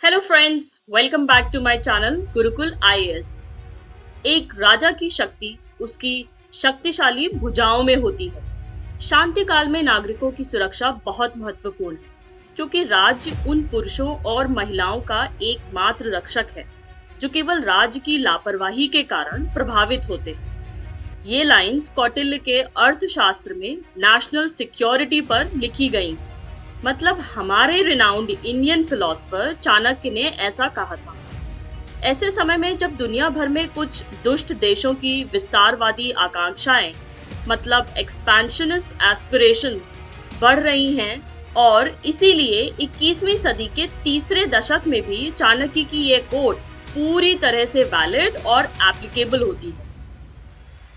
Hello friends, welcome back to my channel Gurukul IAS. एक राजा की शक्ति उसकी शक्तिशाली भुजाओं में होती है। शांति काल में नागरिकों की सुरक्षा बहुत महत्वपूर्ण है, क्योंकि राज्य उन पुरुषों और महिलाओं का एकमात्र रक्षक है जो केवल राज्य की लापरवाही के कारण प्रभावित होते हैं। ये लाइंस कौटिल्य के अर्थशास्त्र में नेशनल सिक्योरिटी पर लिखी गई। मतलब हमारे रिनाउंड इंडियन फिलोसोफर चाणक्य ने ऐसा कहा था। ऐसे समय में जब दुनिया भर में कुछ दुष्ट देशों की विस्तारवादी आकांक्षाएं, मतलब एक्सपेंशनिस्ट एस्पिरेशंस बढ़ रही हैं, और इसीलिए 21वीं सदी के तीसरे दशक में भी चाणक्य की ये कोट पूरी तरह से वैलिड और एप्लीकेबल होती है।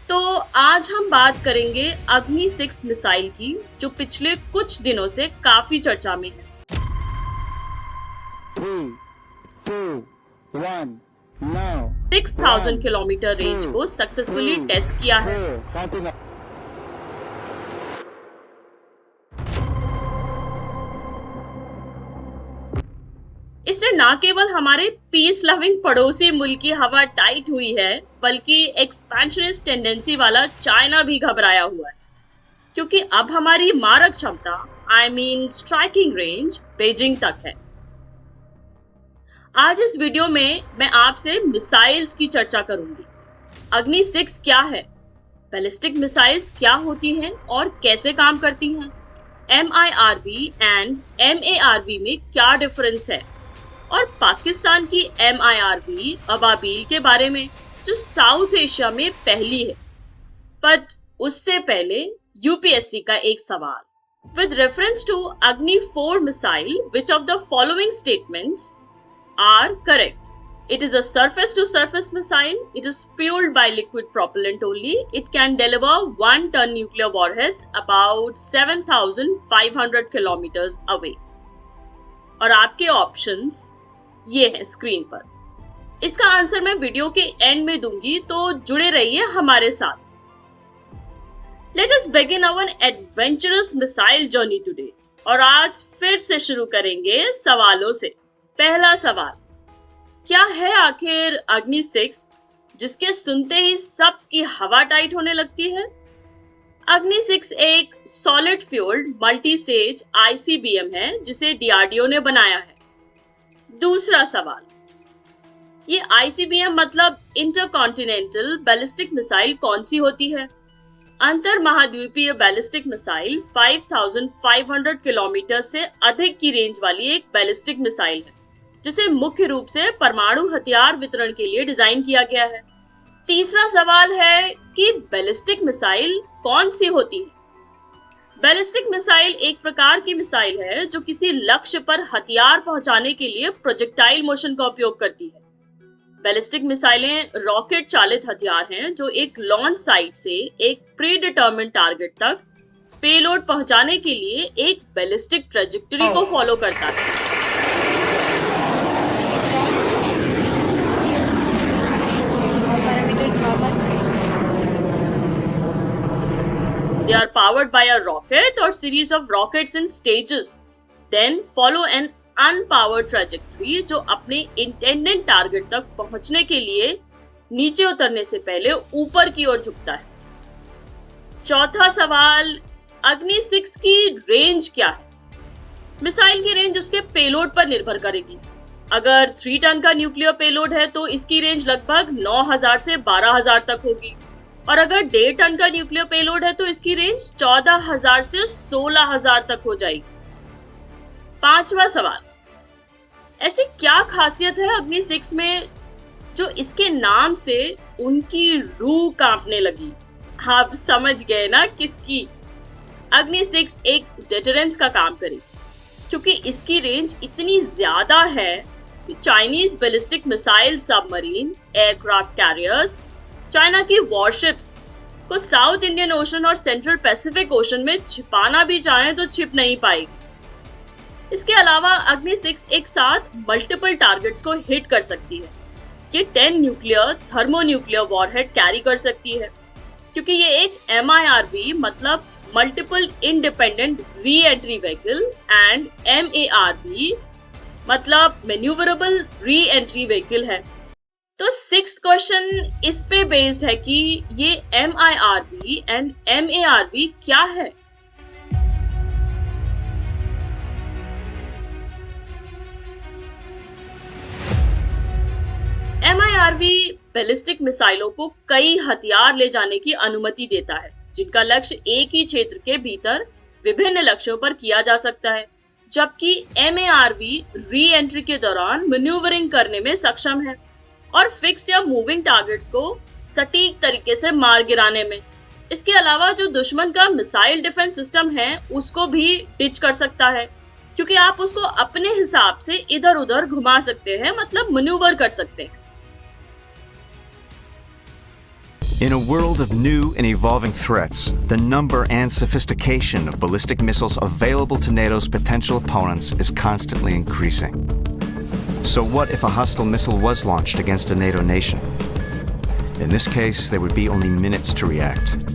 तो आज हम बात करेंगे अग्नि 6 मिसाइल की, जो पिछले कुछ दिनों से काफी चर्चा में है। 3, 2, 1, now 6000 किलोमीटर रेंज को सक्सेसफुली टेस्ट किया है। इससे न केवल हमारे पीस लविंग पड़ोसी मुल्क की हवा टाइट हुई है, बल्कि एक्सपेंशनिस्ट टेंडेंसी वाला चाइना भी घबराया हुआ है, क्योंकि अब हमारी मारक क्षमता स्ट्राइकिंग रेंज बीजिंग तक है। आज इस वीडियो में मैं आपसे मिसाइल्स की चर्चा करूंगी। अग्नि 6 क्या है, बैलिस्टिक मिसाइल्स क्या होती हैं और कैसे काम करती हैं, MIRV एंड MARV में क्या डिफरेंस है, और पाकिस्तान की MIRV अबाबील के बारे में, जो साउथ एशिया में पहली है। बट उससे पहले यूपीएससी का एक सवाल। विद रेफरेंस टू अग्नि 4 missile, which of the following statements are correct? It is a surface to surface missile. It is fueled by liquid propellant only. It can deliver 1 ton nuclear warheads about 7,500 kilometers away. और आपके options ये है screen पर। इसका answer मैं video के and में दूंगी, तो जुड़े रहिए हमारे साथ। Let us begin our adventurous missile journey today. और आज फिर से शुरू करेंगे सवालों से। पहला सवाल, क्या है आखिर अग्नि 6, जिसके सुनते ही सबकी हवा टाइट होने लगती है? अग्नि 6 एक solid fuelled multi stage ICBM है, जिसे DRDO ने बनाया है। दूसरा सवाल, ये ICBM मतलब इंटरकॉन्टिनेंटल बैलिस्टिक मिसाइल कौन सी होती है? अंतर महाद्वीपीय बैलिस्टिक मिसाइल 5500 किलोमीटर से अधिक की रेंज वाली एक बैलिस्टिक मिसाइल है, जिसे मुख्य रूप से परमाणु हथियार वितरण के लिए डिजाइन किया गया है। तीसरा सवाल है कि बैलिस्टिक मिसाइल कौन सी होती है? बैलिस्टिक मिसाइल एक प्रकार की मिसाइल है जो किसी लक्ष्य पर हथियार पहुंचाने के लिए प्रोजेक्टाइल मोशन का उपयोग करती है। बैलिस्टिक मिसाइलें रॉकेट चालित हथियार हैं जो एक लॉन्च साइट से एक प्री डिटरमिन्ड टारगेट तक पेलोड पहुंचाने के लिए एक बैलिस्टिक ट्रेजेक्टरी को फॉलो करता है। They are powered by a rocket or series of rockets in stages, then follow an unpowered trajectory, जो अपने intended target तक पहुंचने के लिए नीचे उतरने से पहले ऊपर की ओर झुकता है। चौथा सवाल, अग्नि 6 की रेंज क्या है? मिसाइल की रेंज उसके पेलोड पर निर्भर करेगी। अगर 3 टन का न्यूक्लियर पेलोड है तो इसकी रेंज लगभग 9000 से 12000 तक होगी, और अगर 1.5 टन का न्यूक्लियर पेलोड है तो इसकी रेंज 14000 से 16000 तक हो जाएगी। पांचवा सवाल, ऐसी क्या खासियत है अग्नि 6 में जो इसके नाम से उनकी रूह कांपने लगी? आप समझ गए ना किसकी? अग्नि 6 एक डिटरेंस का काम करेगी, क्योंकि इसकी रेंज इतनी ज्यादा है कि Chinese ballistic missile, submarine, aircraft carriers, China की वॉरशिप्स को साउथ इंडियन ओशन और सेंट्रल पैसिफिक ओशन में छिपाना भी चाहें तो छिप नहीं पाएगी। इसके अलावा अग्नि 6 एक साथ मल्टीपल टारगेट्स को हिट कर सकती है। ये 10 न्यूक्लियर थर्मोन्यूक्लियर वॉरहेड कैरी कर सकती है, क्योंकि ये एक MIRV मतलब multiple independent re entry vehicle and MARV मतलब मैन्यूवरेबल री एंट्री व्हीकल है। तो सिक्स्थ क्वेश्चन इस पे बेस्ड है कि ये MIRV एंड MARV क्या है। MIRV बैलिस्टिक मिसाइलों को कई हथियार ले जाने की अनुमति देता है, जिनका लक्ष्य एक ही क्षेत्र के भीतर विभिन्न लक्ष्यों पर किया जा सकता है, जबकि MARV री एंट्री के दौरान मैन्यूवरिंग करने में सक्षम है और फिक्स्ड या मूविंग टारगेट्स को सटीक तरीके से मार गिराने में। इसके अलावा जो दुश्मन का मिसाइल डिफेंस सिस्टम है उसको भी डिच कर सकता है, क्योंकि आप उसको अपने हिसाब से इधर उधर घुमा सकते हैं, मतलब मैन्यूवर कर सकते हैं। In a world of new and evolving threats, the number and sophistication of ballistic missiles available to NATO's potential opponents is constantly increasing. So what if a hostile missile was launched against a NATO nation? In this case, there would be only minutes to react.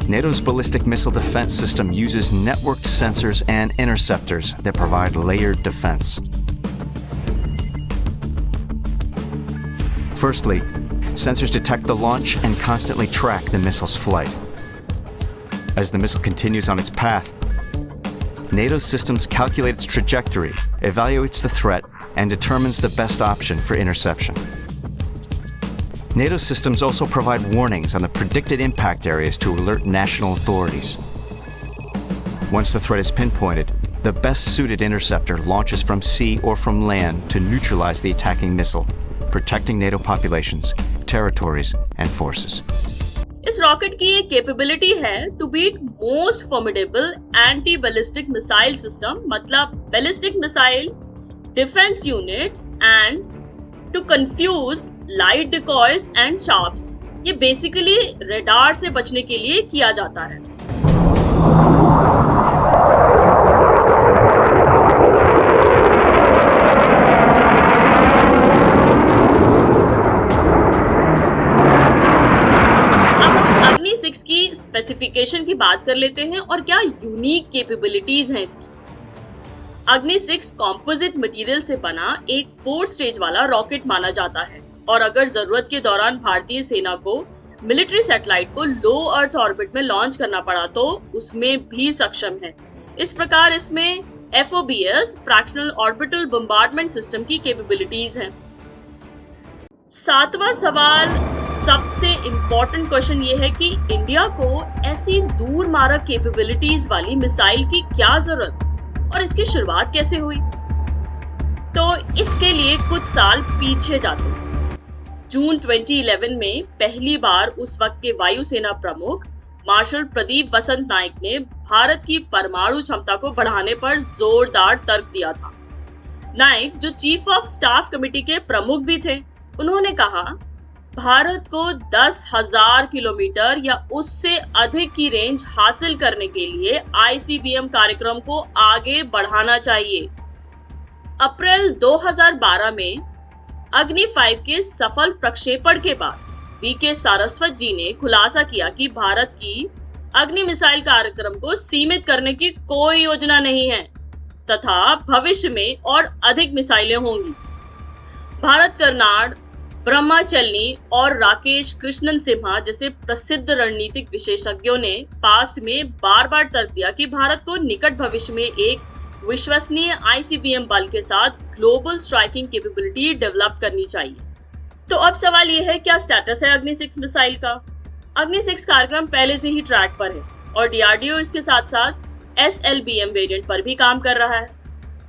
NATO's ballistic missile defense system uses networked sensors and interceptors that provide layered defense. Firstly, sensors detect the launch and constantly track the missile's flight. As the missile continues on its path, NATO's systems calculate its trajectory, evaluates the threat, and determines the best option for interception. NATO systems also provide warnings on the predicted impact areas to alert national authorities. Once the threat is pinpointed, the best suited interceptor launches from sea or from land to neutralize the attacking missile, protecting NATO populations, territories and forces. इस rocket की एक capability है to beat most formidable anti ballistic missile system, मतलब ballistic missile defence units, and to confuse light decoys and shafts. ये basically radar से बचने के लिए किया जाता है। की स्पेसिफिकेशन की बात कर लेते हैं और क्या यूनिक कैपेबिलिटीज हैं इसकी। अग्नि 6 कॉम्पोजिट मटेरियल से बना एक 4 स्टेज वाला रॉकेट माना जाता है और अगर जरूरत के दौरान भारतीय सेना को मिलिट्री सैटेलाइट को लो अर्थ ऑर्बिट में लॉन्च करना पड़ा तो उसमें भी सक्षम है। इस प्रकार इसमें FOBS fractional orbital bombardment system की कैपेबिलिटीज हैं। सातवां सवाल सबसे इंपॉर्टेंट क्वेश्चन ये है कि इंडिया को ऐसी दूर मारक कैपेबिलिटीज वाली मिसाइल की क्या जरूरत और इसकी शुरुआत कैसे हुई। तो इसके लिए कुछ साल पीछे जाते हैं। जून 2011 में पहली बार उस वक्त के वायुसेना प्रमुख मार्शल प्रदीप वसंत नाइक ने भारत की परमाणु क्षमता को बढ़ाने पर जोरदार तर्क दिया था। नाइक, जो चीफ ऑफ स्टाफ कमेटी के प्रमुख भी थे, उन्होंने कहा भारत को 10,000 किलोमीटर या उससे अधिक की रेंज हासिल करने के लिए ICBM कार्यक्रम को आगे बढ़ाना चाहिए। अप्रैल 2012 में अग्नि 5 के सफल प्रक्षेपण के बाद VK सारस्वत जी ने खुलासा किया कि भारत की अग्नि मिसाइल कार्यक्रम को सीमित करने की कोई योजना नहीं है तथा भविष्य में और अधिक मिसाइलें होंगी। भारत कर्नाड, ब्रह्मचलनी और राकेश कृष्णन सिम्हा जैसे प्रसिद्ध रणनीतिक विशेषज्ञों ने पास्ट में बार बार तर्क दिया कि भारत को निकट भविष्य में एक विश्वसनीय ICBM बल के साथ ग्लोबल स्ट्राइकिंग कैपेबिलिटी डेवलप करनी चाहिए। तो अब सवाल ये है, क्या स्टेटस है अग्नि 6 मिसाइल का। अग्नि 6 कार्यक्रम पहले से ही ट्रैक पर है और DRDO इसके साथ साथ SLBM वेरिएंट पर भी काम कर रहा है।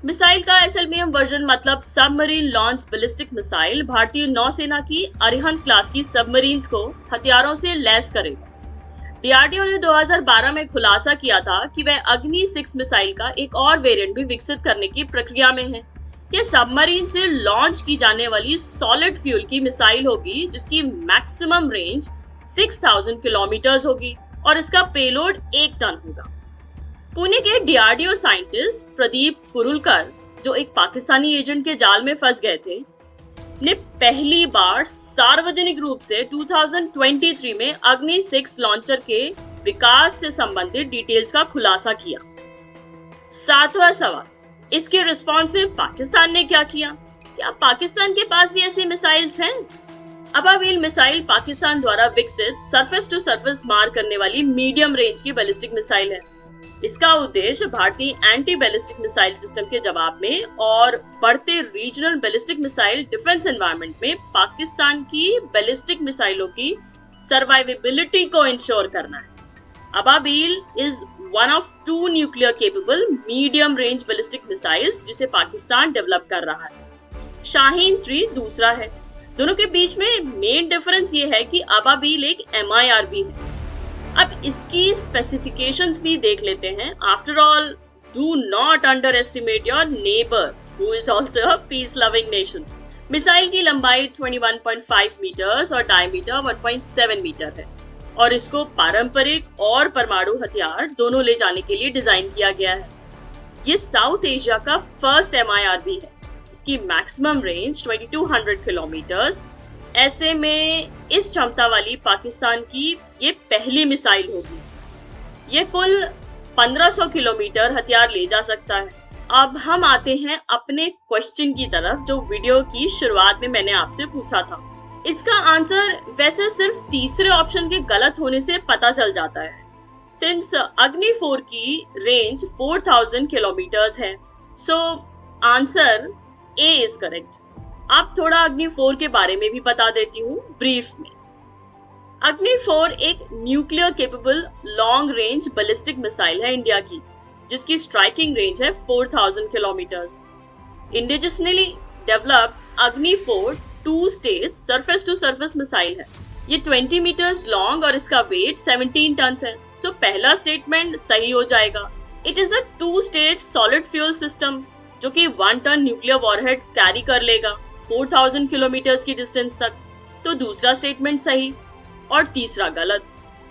मिसाइल का SLBM वर्जन मतलब सबमरीन लॉन्च बैलिस्टिक मिसाइल भारतीय नौसेना की अरिहंत क्लास की सबमरीन्स को हथियारों से लैस करेगा। DRDO ने 2012 में खुलासा किया था कि वह अग्नि 6 मिसाइल का एक और वेरिएंट भी विकसित करने की प्रक्रिया में है। यह सबमरीन से लॉन्च की जाने वाली सॉलिड फ्यूल की मिसाइल होगी जिसकी मैक्सिमम रेंज 6000 किलोमीटर होगी और इसका पेलोड 1 टन होगा। पुणे के DRDO साइंटिस्ट प्रदीप कुरुलकर, जो एक पाकिस्तानी एजेंट के जाल में फंस गए थे, ने पहली बार सार्वजनिक रूप से 2023 में अग्नि 6 लॉन्चर के विकास से संबंधित डिटेल्स का खुलासा किया। सातवां सवाल, इसके रिस्पॉन्स में पाकिस्तान ने क्या किया? क्या पाकिस्तान के पास भी ऐसी मिसाइल्स हैं? अबाबील मिसाइल पाकिस्तान द्वारा विकसित सरफेस टू सरफेस मार करने वाली मीडियम रेंज की बैलिस्टिक मिसाइल है। इसका उद्देश्य भारतीय एंटी बैलिस्टिक मिसाइल सिस्टम के जवाब में और बढ़ते regional ballistic missile defence environment में पाकिस्तान की बैलिस्टिक मिसाइलों की सर्वाइवेबिलिटी को इंश्योर करना है। Ababeel is one of 2 nuclear capable medium range ballistic missiles जिसे पाकिस्तान डेवलप कर रहा है। शाहीन 3 दूसरा है। दोनों के बीच में मेन डिफरेंस ये है कि अबाबील एक MIRV है। अब इसकी स्पेसिफिकेशंस भी देख लेते हैं। After all, do not under estimate your neighbour who is also a peace loving nation. Missile की लंबाई 21.5 मीटर्स और डायमीटर 1.7 मीटर है और इसको पारंपरिक और परमाणु हथियार दोनों ले जाने के लिए डिजाइन किया गया है। ये साउथ एशिया का फर्स्ट MIRV है। इसकी मैक्सिमम रेंज 2200 किलोमीटर्स। ऐसे में इस क्षमता वाली पाकिस्तान की ये पहली मिसाइल होगी। ये कुल 1500 किलोमीटर हथियार ले जा सकता है। अब हम आते हैं अपने क्वेश्चन की तरफ जो वीडियो की शुरुआत में मैंने आपसे पूछा था। इसका आंसर वैसे सिर्फ तीसरे ऑप्शन के गलत होने से पता चल जाता है। सिंस अग्नि 4 की रेंज 4000 किलोमीटर्स है, so answer A is correct. अब थोड़ा अग्नि 4 के बारे में भी बता देती हूँ ब्रीफ में। अग्नि 4 एक nuclear capable long range ballistic missile है इंडिया की, जिसकी स्ट्राइकिंग रेंज है 4000 kilometres. Indigenously developed Agni 4 2 stage surface to surface missile है। ये 20 मीटर्स लॉन्ग और इसका वेट 17 टन है। सो पहला स्टेटमेंट सही हो जाएगा। It is a 2 stage solid fuel system जो कि 1 टन न्यूक्लियर वॉरहेड कैरी कर लेगा 4000 किलोमीटर्स की डिस्टेंस तक। तो दूसरा स्टेटमेंट सही और तीसरा गलत।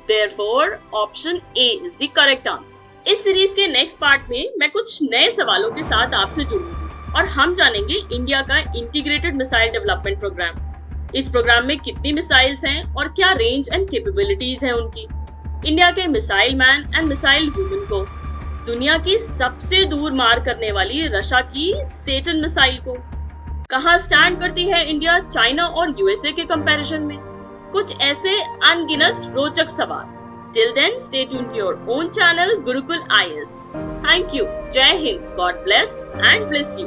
Therefore option A is the correct answer. इस सीरीज के नेक्स्ट पार्ट में मैं कुछ नए सवालों के साथ आपसे जुड़ूंगी और हम जानेंगे इंडिया का इंटीग्रेटेड मिसाइल डेवलपमेंट प्रोग्राम। इस प्रोग्राम में कितनी मिसाइल्स हैं और क्या रेंज एंड कैपेबिलिटीज हैं उनकी। इंडिया के missile man and missile women को, दुनिया की सबसे दूर मार करने वाली रशिया की सेटन मिसाइल को, कहां स्टैंड करती है इंडिया चाइना और USA के कंपैरिजन में। कुछ ऐसे अनगिनत रोचक सवाल। Till then stay tuned to your own channel Gurukul IAS। Thank you. जय हिंद। God bless and bless you.